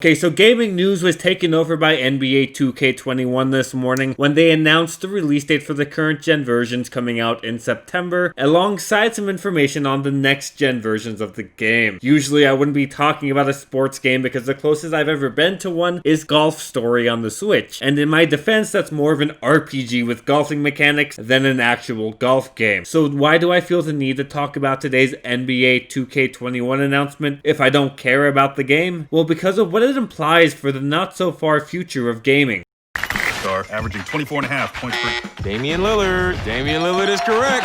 Okay, so gaming news was taken over by NBA 2k21 this morning when they announced the release date for the current gen versions coming out in September, alongside some information on the next gen versions of the game. Usually I wouldn't be talking about a sports game because the closest I've ever been to one is Golf Story on the Switch, and in my defense that's more of an RPG with golfing mechanics than an actual golf game. So why do I feel the need to talk about today's NBA 2k21 announcement if I don't care about the game? Well, because of what it implies for the not-so-far future of gaming. Star averaging 24.5 points per... Damian Lillard is correct.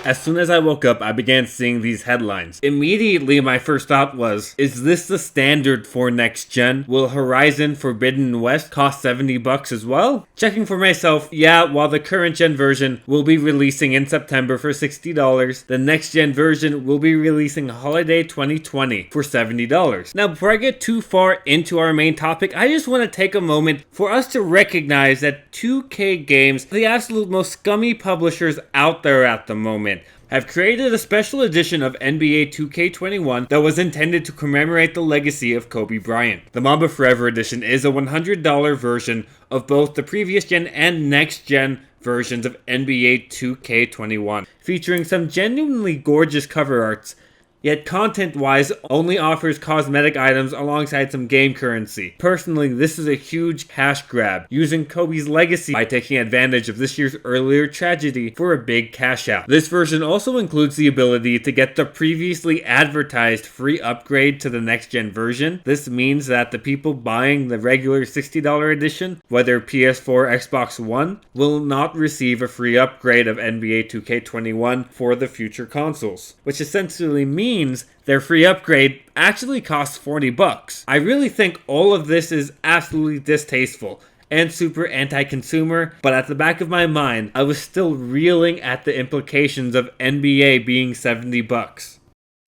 As soon as I woke up, I began seeing these headlines. Immediately, my first thought was, is this the standard for next gen? Will Horizon Forbidden West cost $70 as well? Checking for myself, yeah, while the current gen version will be releasing in September for $60, the next gen version will be releasing holiday 2020 for $70. Now, before I get too far into our main topic, I just want to take a moment for us to recognize that 2K Games, the absolute most scummy publishers out there at the moment, have created a special edition of NBA 2k21 that was intended to commemorate the legacy of Kobe Bryant. The Mamba Forever edition is a $100 version of both the previous gen and next gen versions of NBA 2k21, featuring some genuinely gorgeous cover arts, yet content-wise only offers cosmetic items alongside some game currency. Personally, this is a huge cash grab, using Kobe's legacy by taking advantage of this year's earlier tragedy for a big cash out. This version also includes the ability to get the previously advertised free upgrade to the next gen version. This means that the people buying the regular $60 edition, whether PS4 or Xbox One, will not receive a free upgrade of NBA 2k21 for the future consoles, which essentially means their free upgrade actually costs $40. I really think all of this is absolutely distasteful and super anti-consumer, but at the back of my mind, I was still reeling at the implications of NBA being $70.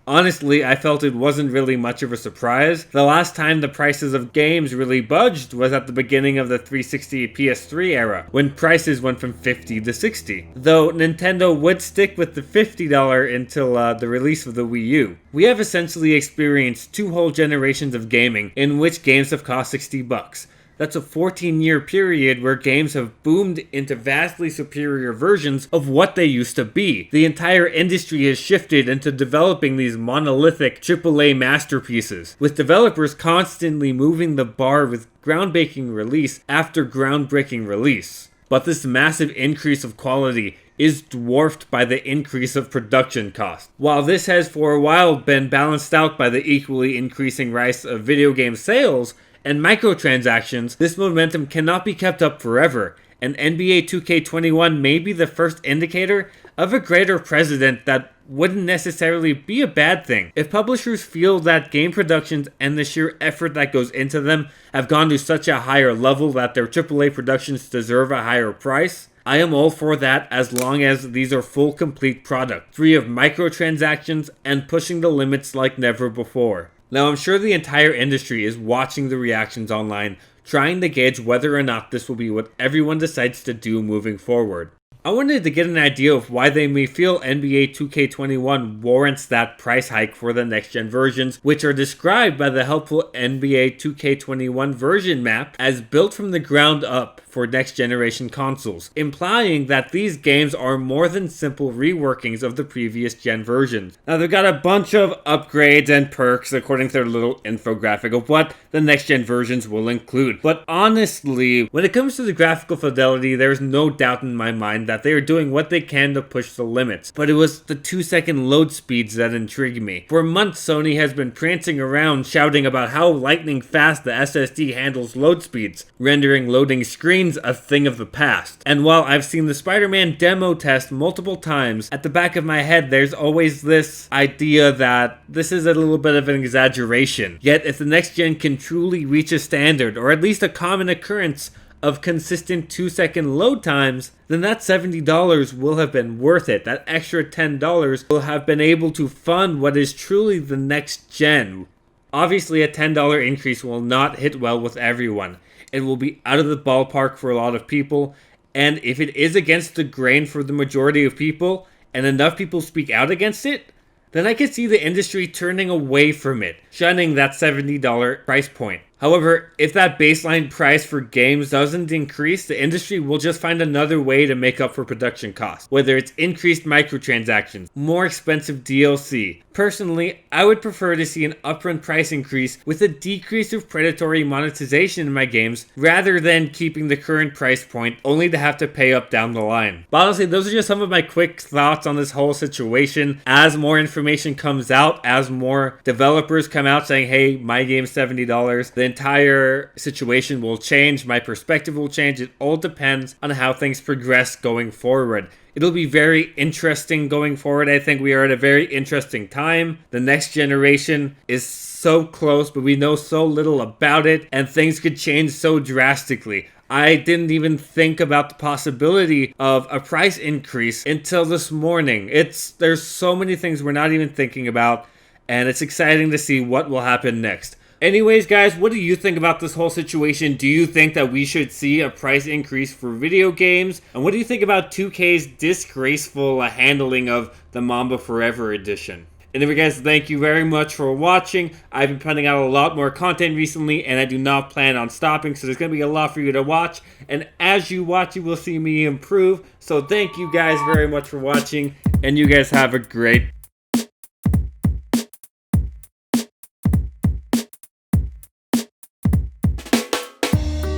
Honestly, I felt it wasn't really much of a surprise. The last time the prices of games really budged was at the beginning of the 360 PS3 era, when prices went from $50 to $60. Though Nintendo would stick with the $50 until the release of the Wii U. We have essentially experienced two whole generations of gaming in which games have cost $60. That's a 14-year period where games have boomed into vastly superior versions of what they used to be. The entire industry has shifted into developing these monolithic AAA masterpieces, with developers constantly moving the bar with groundbreaking release after groundbreaking release. But this massive increase of quality is dwarfed by the increase of production cost. While this has for a while been balanced out by the equally increasing rise of video game sales and microtransactions, this momentum cannot be kept up forever, and NBA 2k21 may be the first indicator of a greater precedent that wouldn't necessarily be a bad thing. If publishers feel that game productions and the sheer effort that goes into them have gone to such a higher level that their AAA productions deserve a higher price, I am all for that as long as these are full complete product, free of microtransactions and pushing the limits like never before. Now, I'm sure the entire industry is watching the reactions online, trying to gauge whether or not this will be what everyone decides to do moving forward. I wanted to get an idea of why they may feel NBA 2k21 warrants that price hike for the next gen versions, which are described by the helpful NBA 2k21 version map as built from the ground up for next generation consoles, implying that these games are more than simple reworkings of the previous gen versions. Now, they've got a bunch of upgrades and perks according to their little infographic of what the next gen versions will include. But honestly, when it comes to the graphical fidelity, there's no doubt in my mind that they are doing what they can to push the limits. But it was the 2-second load speeds that intrigued me. For months, Sony has been prancing around shouting about how lightning fast the SSD handles load speeds, rendering loading screens a thing of the past. And while I've seen the Spider-Man demo test multiple times, at the back of my head there's always this idea that this is a little bit of an exaggeration. Yet if the next gen can truly reach a standard, or at least a common occurrence, of consistent 2-second load times, then that $70 will have been worth it. That extra $10 will have been able to fund what is truly the next gen. Obviously, a $10 increase will not hit well with everyone. It will be out of the ballpark for a lot of people, and if it is against the grain for the majority of people, and enough people speak out against it, then I could see the industry turning away from it, shunning that $70 price point. However, if that baseline price for games doesn't increase, the industry will just find another way to make up for production costs, whether it's increased microtransactions, more expensive DLC. Personally, I would prefer to see an upfront price increase with a decrease of predatory monetization in my games, rather than keeping the current price point only to have to pay up down the line. But honestly, those are just some of my quick thoughts on this whole situation. As more information comes out, as more developers come out saying, hey, my game's $70, the entire situation will change, my perspective will change. It all depends on how things progress going forward. It'll be very interesting going forward. I think we are at a very interesting time. The next generation is so close, but we know so little about it, and things could change so drastically. I didn't even think about the possibility of a price increase until this morning. There's so many things we're not even thinking about, and it's exciting to see what will happen next. Anyways, guys, what do you think about this whole situation? Do you think that we should see a price increase for video games? And what do you think about 2K's disgraceful handling of the Mamba Forever edition? Anyway, guys, thank you very much for watching. I've been putting out a lot more content recently, and I do not plan on stopping, so there's going to be a lot for you to watch. And as you watch, you will see me improve. So thank you guys very much for watching, and you guys have a great